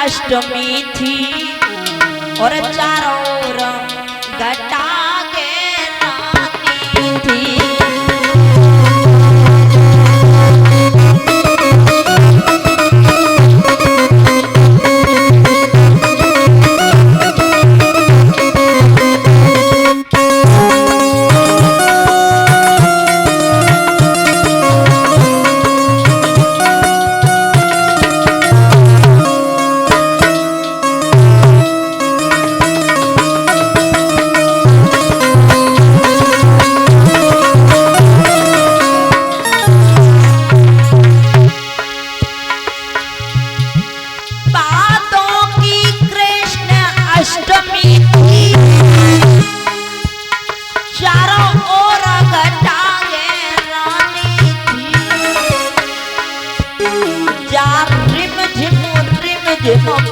अष्टमी थी और चारों ओर घटा के रानी थी।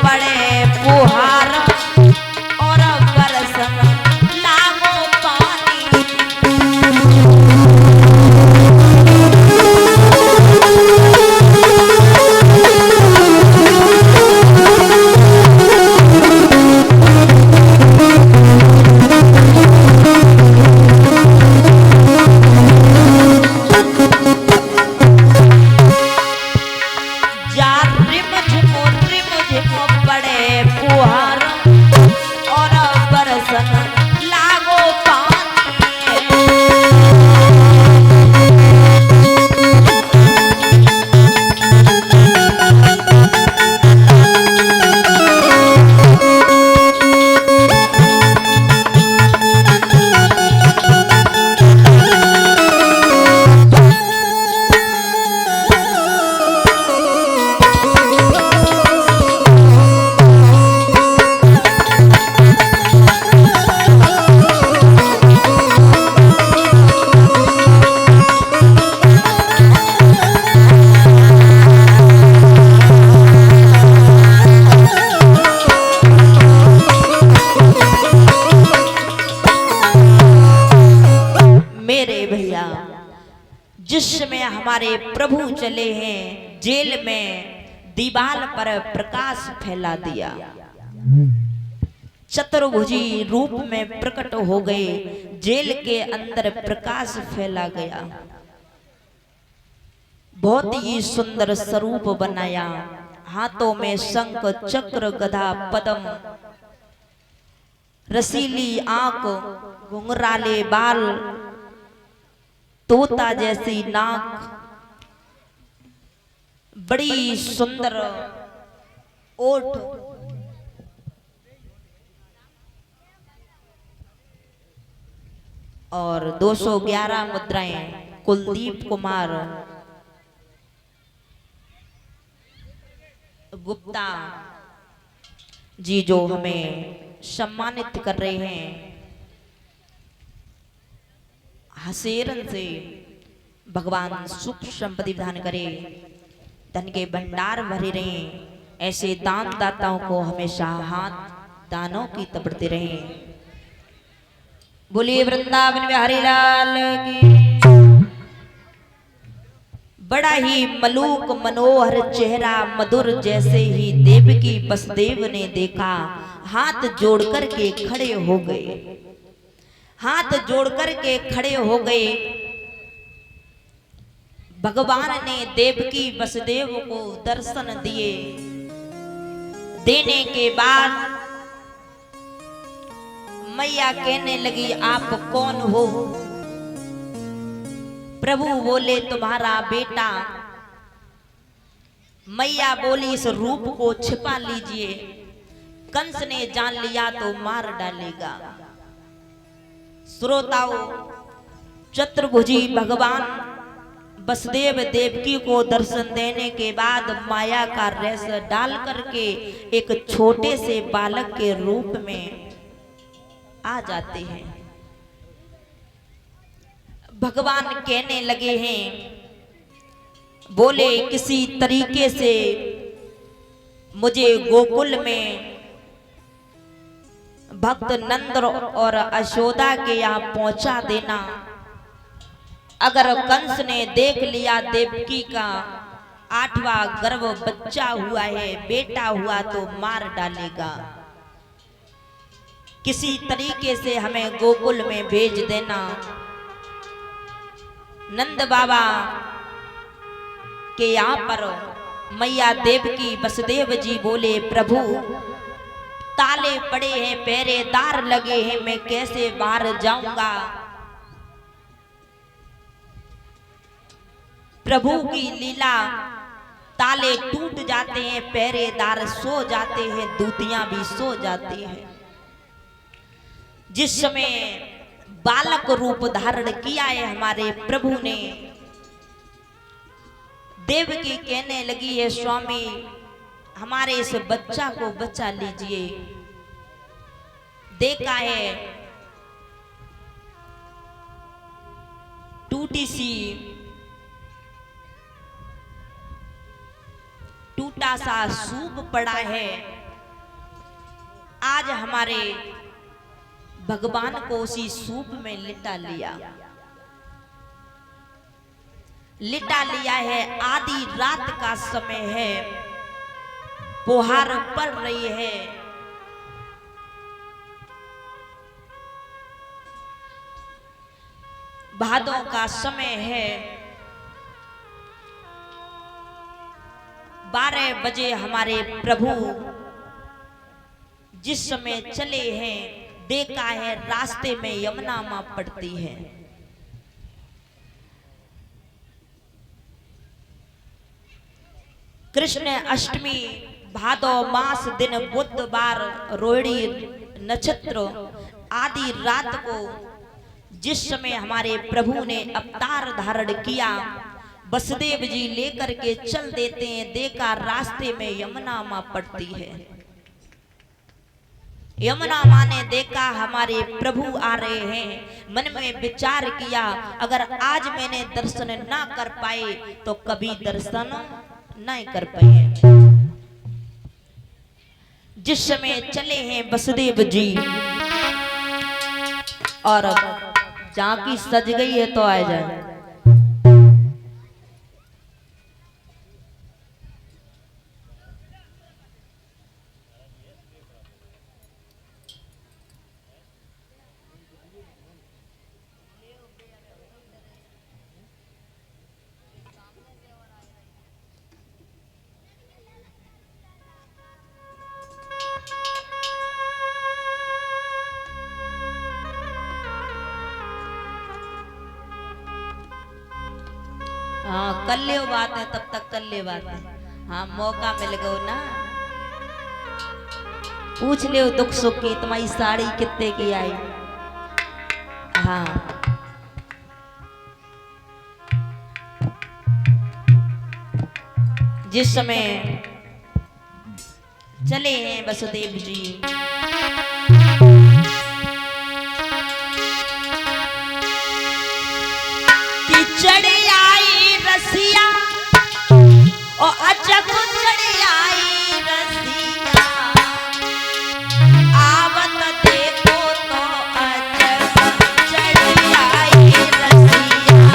पड़े फुहार और बरसन लागो पानी। पड़े फुहार और बरसन लागो जिसमें हमारे प्रभु चले हैं जेल में दीवार पर प्रकाश फैला दिया। चतुर्भुजी रूप में प्रकट हो गए, जेल के अंदर प्रकाश फैला गया। बहुत ही सुंदर स्वरूप बनाया, हाथों में शंख चक्र गदा पद्म, रसीली आंख, घुंघराले बाल, तोता जैसी नाक, बड़ी सुंदर ओठ, और 211 मुद्राएं। कुलदीप कुमार गुप्ता जी जो हमें सम्मानित कर रहे हैं, हसेरन से भगवान सुख संपत्ति प्रदान करे, धन के भंडार भरे रहे, ऐसे दान दाताओं को हमेशा हाथ दानों की तपड़ते रहे। बोलिए वृंदावन बिहारी लाल की। बड़ा ही मलूक मनोहर चेहरा मधुर जैसे ही देवकी वसुदेव ने देखा, हाथ जोड़कर के खड़े हो गए। हाथ जोड़कर के खड़े हो गए। भगवान ने देवकी वसुदेव को दर्शन दिए। देने के बाद मैया कहने लगी, आप कौन हो? प्रभु बोले, तुम्हारा बेटा। मैया बोली, इस रूप को छिपा लीजिए, कंस ने जान लिया तो मार डालेगा। श्रोताओ, चतुर्भुजी भगवान वसुदेव देवकी को दर्शन देने के बाद माया का रस डाल करके एक छोटे से बालक के रूप में आ जाते हैं। भगवान कहने लगे हैं, बोले किसी तरीके से मुझे गोकुल में भक्त नंद और यशोदा के यहाँ पहुंचा देना। अगर कंस ने देख लिया देवकी का 8वां गर्भ बच्चा हुआ है, बेटा हुआ तो मार डालेगा। किसी तरीके से हमें गोकुल में भेज देना। नंद बाबा के यहाँ पर मैया देवकी वसुदेव जी बोले, प्रभु ताले पड़े हैं, पहरेदार लगे हैं, मैं कैसे बाहर जाऊंगा। प्रभु की लीला, ताले टूट जाते हैं, पहरेदार सो जाते हैं, दूतियां भी सो जाती हैं। जिस समय बालक रूप धारण किया है हमारे प्रभु ने, देवकी कहने लगी है, स्वामी हमारे इस बच्चा को बचा लीजिए। देखा है टूटा सा सूप पड़ा है। आज हमारे भगवान को उसी सूप में लिटा लिया है। आधी रात का समय है, फुहार पड़ रही है। भादों का समय है। 12 बजे हमारे प्रभु जिस समय चले हैं, देखा है रास्ते में यमुना मां पड़ती है। कृष्ण अष्टमी भादो मास दिन बुधवार रोहिणी नक्षत्र आदि रात को जिस समय हमारे प्रभु ने अवतार धारण किया, वसुदेव जी लेकर के चल देते हैं। देखा रास्ते में यमुना मां पड़ती है। यमुना मां ने देखा हमारे प्रभु आ रहे हैं। मन में विचार किया, अगर आज मैंने दर्शन ना कर पाए तो कभी दर्शन नहीं कर पाए। जिस समय चले हैं वसुदेव जी, और झांकी सज गई है तो आ जाए। हाँ कर ले बात है, तब तक कर ले बात है। हाँ मौका मिल गो ना, पूछ ले दुख सुख की, तुम्हारी साड़ी कितने की आई। हाँ जिस समय चले हैं वसुदेव जी, चढ़ी आई रसिया और अचक चढ़ी आई रसिया, आवत देखो तो अचक चढ़ी आई रसिया।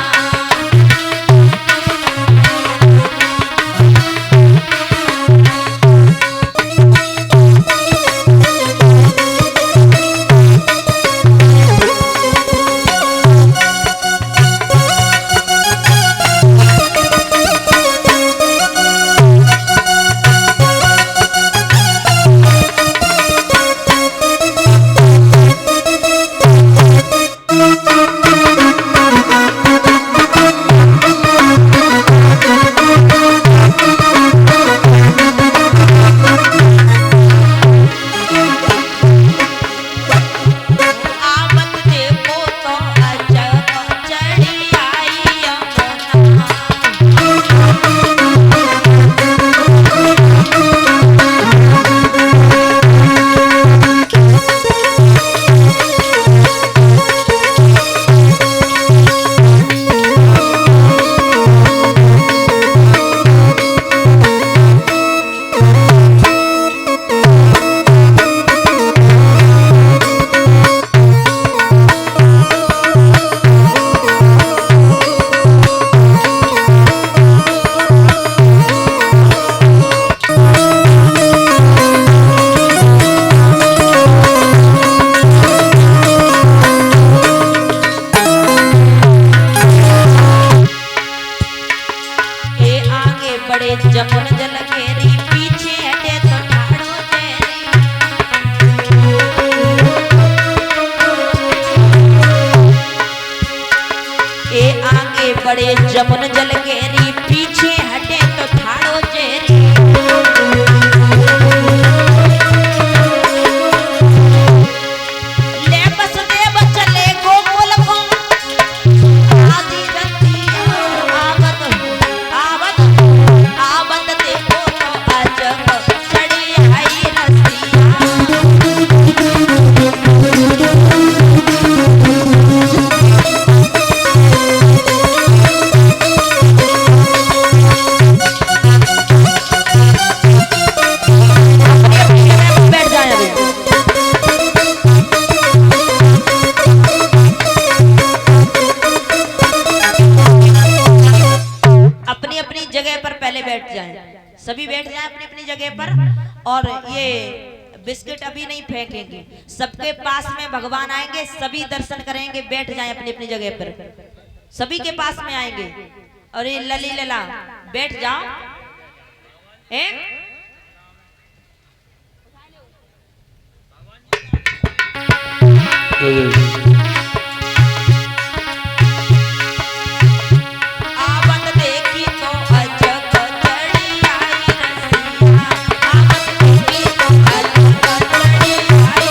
पड़े जमुन जल घेरी, पीछे हटे तो ठाड़ो चेरी। ले वसुदेव चले गोकुल को, आदि रतिया आवत आवत आवत देखो तो अजब चढ़ी आई रसिया। अपनी अपनी जगह पर पहले बैठ जाएं, सभी बैठ जाएं अपनी अपनी जगह पर। और ये बिस्किट अभी नहीं फेंकेंगे, सबके पास में भगवान आएंगे, सभी दर्शन करेंगे। बैठ जाएं अपनी अपनी जगह पर, सभी के पास में आएंगे। और ये लली लला बैठ जाओ। आवत देखी तो अजब चढ़ी आई रसिया, आवत देखी तो अजब चढ़ी आई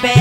पे